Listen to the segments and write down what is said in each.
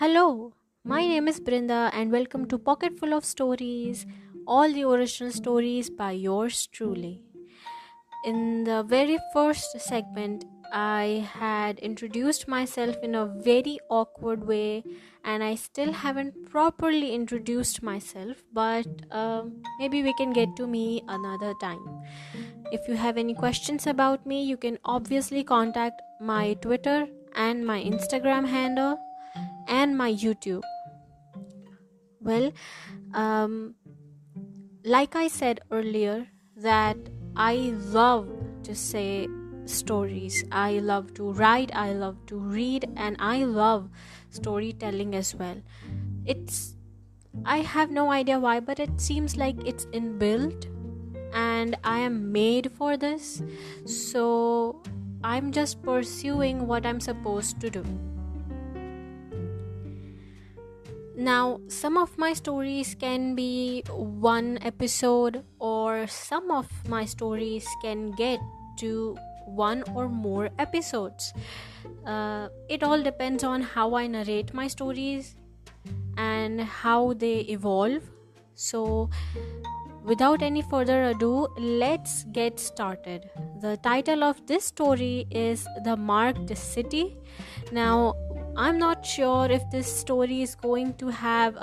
Hello, my name is Brinda, and welcome to Pocket Full of Stories, all the original stories by yours truly. In the very first segment, I had introduced myself in a very awkward way, and I still haven't properly introduced myself, but maybe we can get to me another time. If you have any questions about me, you can obviously contact my Twitter and my Instagram handle and my YouTube. Well, um, like I said earlier, that I love to say stories. I love to write, I love to read, and I love storytelling as well. It's I have no idea why, but it seems like it's inbuilt and I am made for this. So I'm just pursuing what I'm supposed to do. Now, some of my stories can be one episode, or some of my stories can get to one or more episodes. It all depends on how I narrate my stories and how they evolve. So, without any further ado, let's get started. The title of this story is The Marked City. Now, I'm not sure if this story is going to have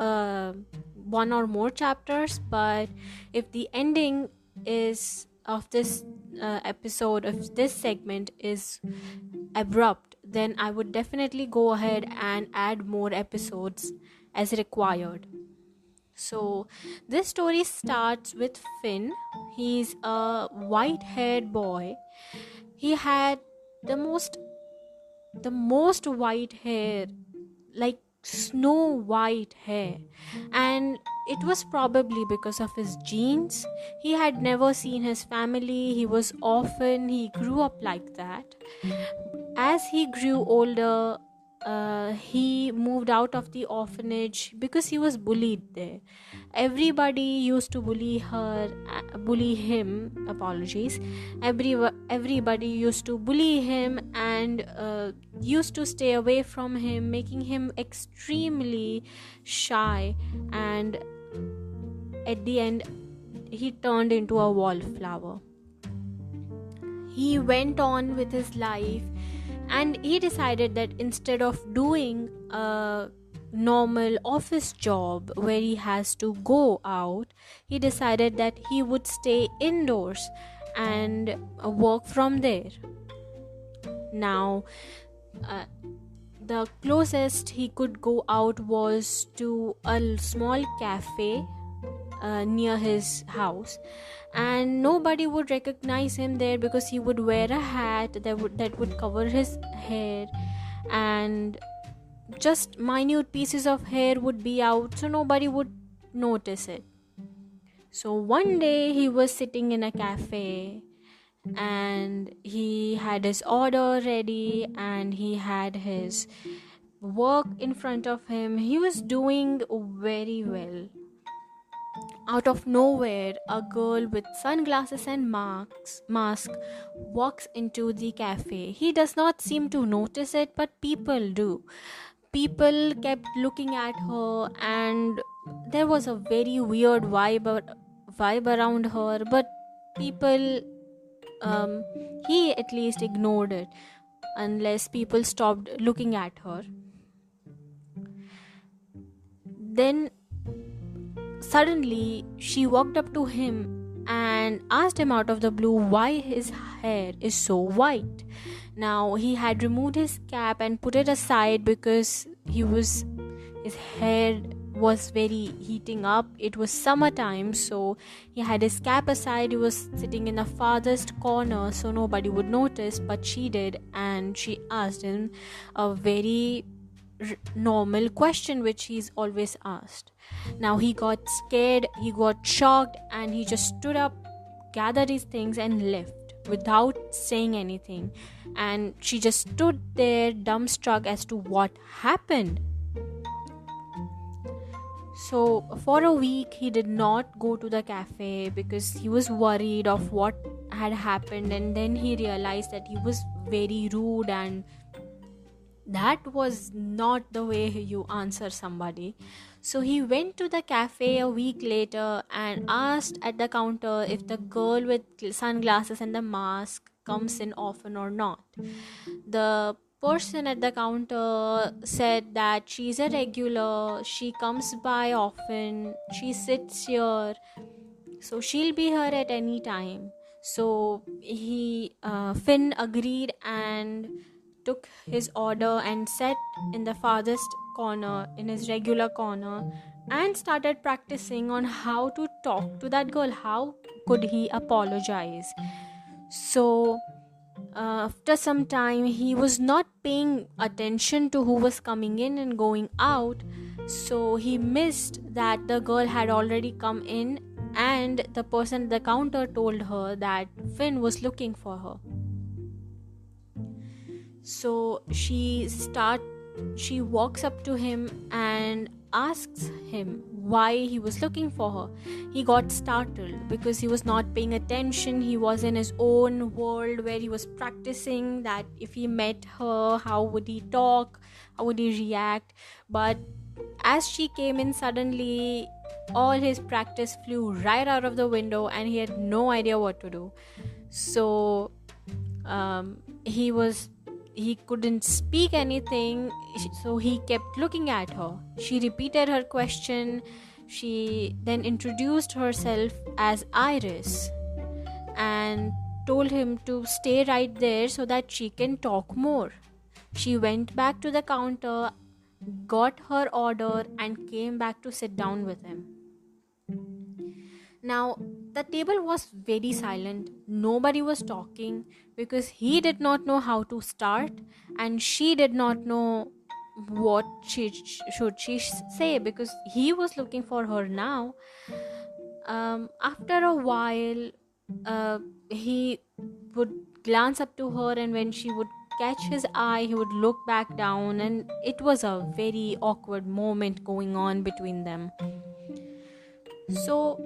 one or more chapters, but if the ending is of this episode of this segment is abrupt, then I would definitely go ahead and add more episodes as required. So this story starts with Finn. He's a white-haired boy. He had the most white hair, like snow white hair, and it was probably because of his genes. He had never seen his family. He grew up like that. As he grew older, he moved out of the orphanage because he was bullied there. Everybody used to bully him. Apologies. Everybody used to bully him and used to stay away from him, making him extremely shy. And at the end, he turned into a wallflower. He went on with his life, and he decided that instead of doing a normal office job where he has to go out, he decided that he would stay indoors and work from there. Now, the closest he could go out was to a small cafe near his house, and nobody would recognize him there because he would wear a hat that would cover his hair, and just minute pieces of hair would be out, so nobody would notice it. So one day he was sitting in a cafe, and he had his order ready, and he had his work in front of him. He was doing very well. Out of nowhere, a girl with sunglasses and mask walks into the cafe. He does not seem to notice it, but people do. People kept looking at her, and there was a very weird vibe around her, but people, he at least ignored it unless people stopped looking at her. Then suddenly, she walked up to him and asked him out of the blue why his hair is so white. Now, he had removed his cap and put it aside because his hair was very heating up. It was summertime, so he had his cap aside. He was sitting in the farthest corner, so nobody would notice, but she did, and she asked him a very normal question which he's always asked. Now he got scared, he got shocked, and he just stood up, gathered his things, and left without saying anything. And she just stood there dumbstruck as to what happened. So for a week he did not go to the cafe because he was worried of what had happened, and then he realized that he was very rude and That was not the way you answer somebody. So he went to the cafe a week later and asked at the counter if the girl with sunglasses and the mask comes in often or not. The person at the counter said that she's a regular, she comes by often, she sits here, so she'll be here at any time. So Finn agreed and took his order and sat in the farthest corner, in his regular corner, and started practicing on how to talk to that girl. How could he apologize? So after some time, he was not paying attention to who was coming in and going out, so he missed that the girl had already come in, and the person at the counter told her that Finn was looking for her. So she walks up to him and asks him why he was looking for her. He got startled because he was not paying attention. He was in his own world where he was practicing that if he met her, how would he talk, how would he react. But as she came in suddenly, all his practice flew right out of the window and he had no idea what to do. So he couldn't speak anything, so he kept looking at her. She repeated her question. She then introduced herself as Iris and told him to stay right there so that she can talk more. She went back to the counter, got her order, and came back to sit down with him. Now, the table was very silent. Nobody was talking because he did not know how to start and she did not know what should she say because he was looking for her now. After a while, he would glance up to her, and when she would catch his eye, he would look back down, and it was a very awkward moment going on between them. So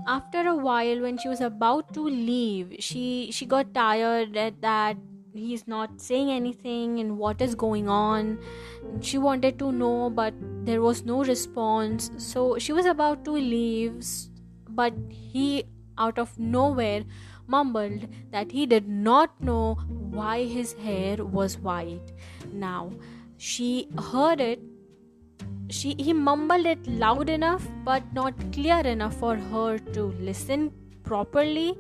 after a while, when she was about to leave, she got tired at that he's not saying anything and what is going on. She wanted to know, but there was no response. So she was about to leave, but he out of nowhere mumbled that he did not know why his hair was white. Now she heard it. He mumbled it loud enough but not clear enough for her to listen properly.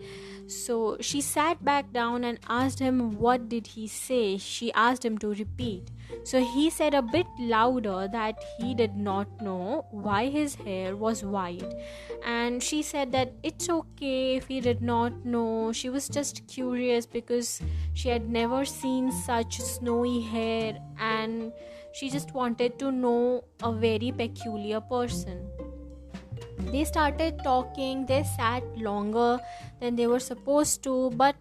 So she sat back down and asked him what did he say. She asked him to repeat. So he said a bit louder that he did not know why his hair was white. And she said that it's okay if he did not know. She was just curious because she had never seen such snowy hair and she just wanted to know a very peculiar person. They started talking. They sat longer than they were supposed to, but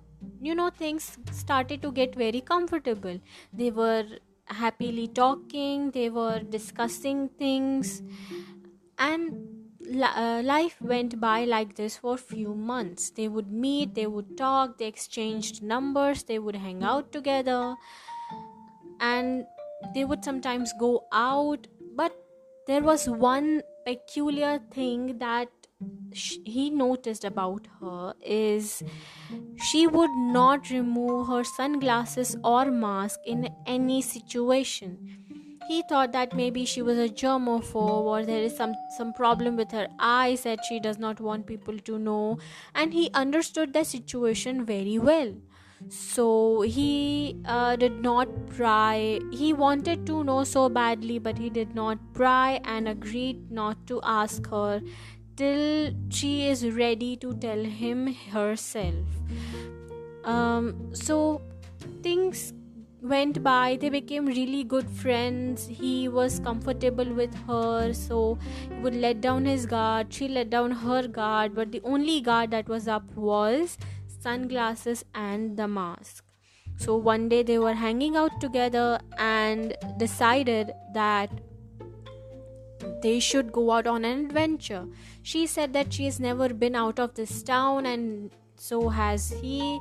things started to get very comfortable. They were happily talking, they were discussing things, and life went by like this for a few months. They would meet, they would talk, they exchanged numbers, they would hang out together, and they would sometimes go out. But there was one peculiar thing that he noticed about her is she would not remove her sunglasses or mask in any situation. He thought that maybe she was a germaphobe or there is some problem with her eyes that she does not want people to know, and he understood the situation very well. So he did not pry. He wanted to know so badly, but he did not pry and agreed not to ask her till she is ready to tell him herself. So things went by. They became really good friends. He was comfortable with her, so he would let down his guard. She let down her guard, but the only guard that was up was sunglasses and the mask. So one day they were hanging out together and decided that they should go out on an adventure. She said that she has never been out of this town and so has he.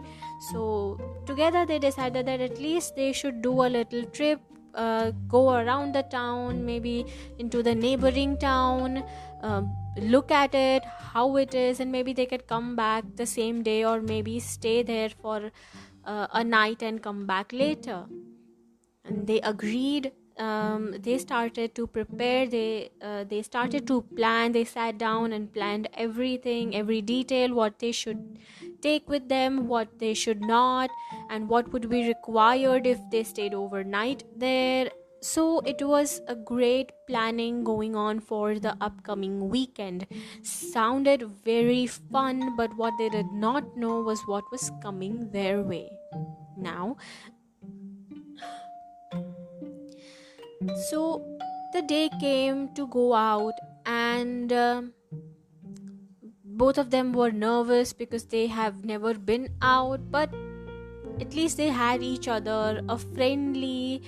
So together they decided that at least they should do a little trip, go around the town, maybe into the neighboring town, look at it, how it is, and maybe they could come back the same day, or maybe stay there for a night and come back later. And they agreed. They started to prepare, they started to plan. They sat down and planned everything, every detail, what they should take with them, what they should not, and what would be required if they stayed overnight there. So it was a great planning going on for the upcoming weekend. Sounded very fun, but what they did not know was what was coming their way. Now, so the day came to go out, and both of them were nervous because they have never been out, but at least they had each other, a friendly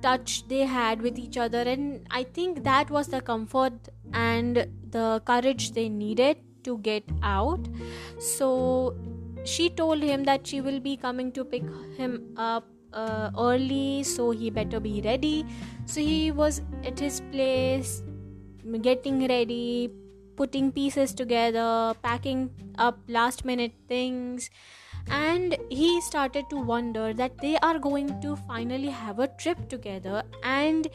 touch they had with each other, and I think that was the comfort and the courage they needed to get out. So she told him that she will be coming to pick him up early, so he better be ready. So he was at his place, getting ready, putting pieces together, packing up last minute things, and he started to wonder that they are going to finally have a trip together, and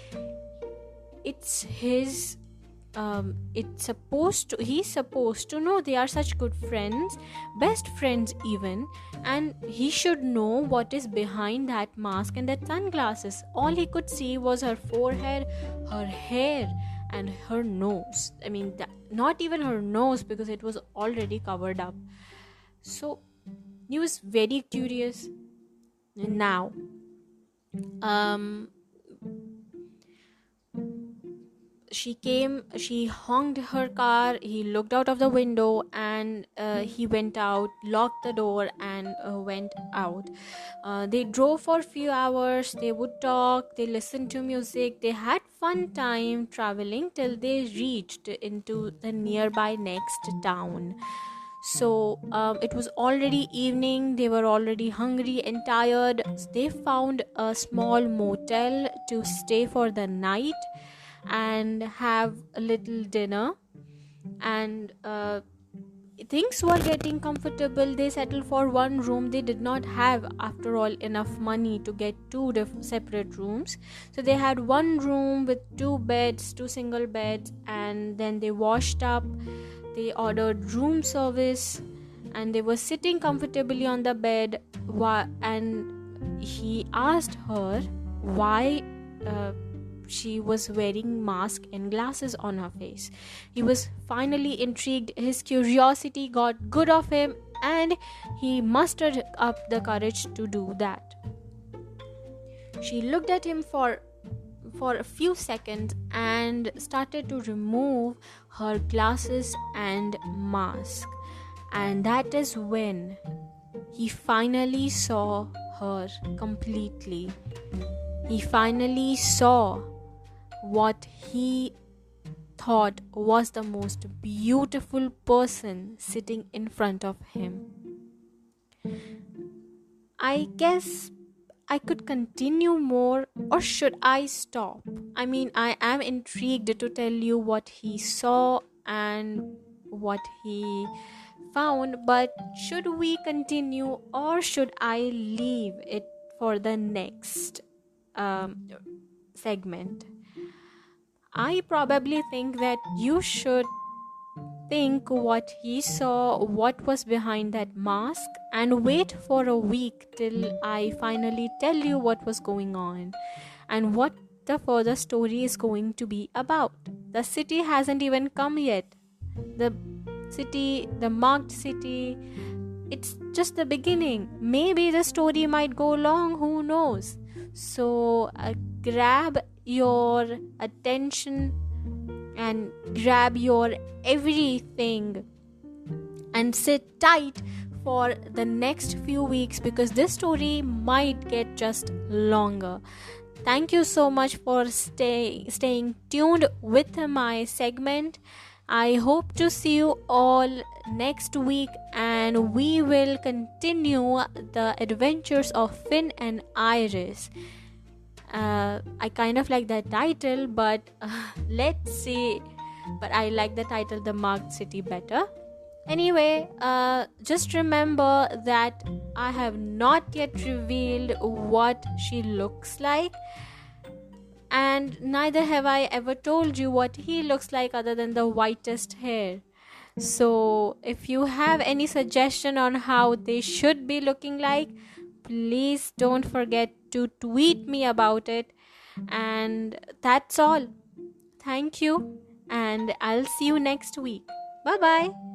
it's his he's supposed to know. They are such good friends, best friends even, and he should know what is behind that mask and that sunglasses. All he could see was her forehead, her hair, and her nose. I mean, not even her nose, because it was already covered up. So he was very curious. Now, she honked her car, he looked out of the window, and he went out, locked the door, and went out. They drove for a few hours, they would talk, they listened to music, they had fun time traveling till they reached into the nearby next town. So it was already evening, they were already hungry and tired. They found a small motel to stay for the night and have a little dinner, and things were getting comfortable. They settled for one room. They did not have, after all, enough money to get two separate rooms, so they had one room with two single beds, and then they washed up, they ordered room service, and they were sitting comfortably on the bed, and he asked her why she was wearing mask and glasses on her face. He was finally intrigued. His curiosity got good of him, and he mustered up the courage to do that. She looked at him for a few seconds and started to remove her glasses and mask, and that is when he finally saw her completely. He finally saw what he thought was the most beautiful person sitting in front of him. I guess I could continue more, or should I stop? I mean, I am intrigued to tell you what he saw and what he found, but should we continue, or should I leave it for the next segment? I probably think that you should think what he saw, what was behind that mask, and wait for a week till I finally tell you what was going on and what the further story is going to be about. The city hasn't even come yet. The Marked City, it's just the beginning. Maybe the story might go long, who knows? So grab your attention and grab your everything and sit tight for the next few weeks, because this story might get just longer. Thank you so much for staying tuned with my segment. I hope to see you all next week, and and we will continue the adventures of Finn and Iris. I kind of like that title, but let's see. But I like the title The Marked City better. Anyway, just remember that I have not yet revealed what she looks like, and neither have I ever told you what he looks like other than the whitest hair. So if you have any suggestion on how they should be looking like, please don't forget to tweet me about it. And that's all. Thank you, and I'll see you next week. Bye bye.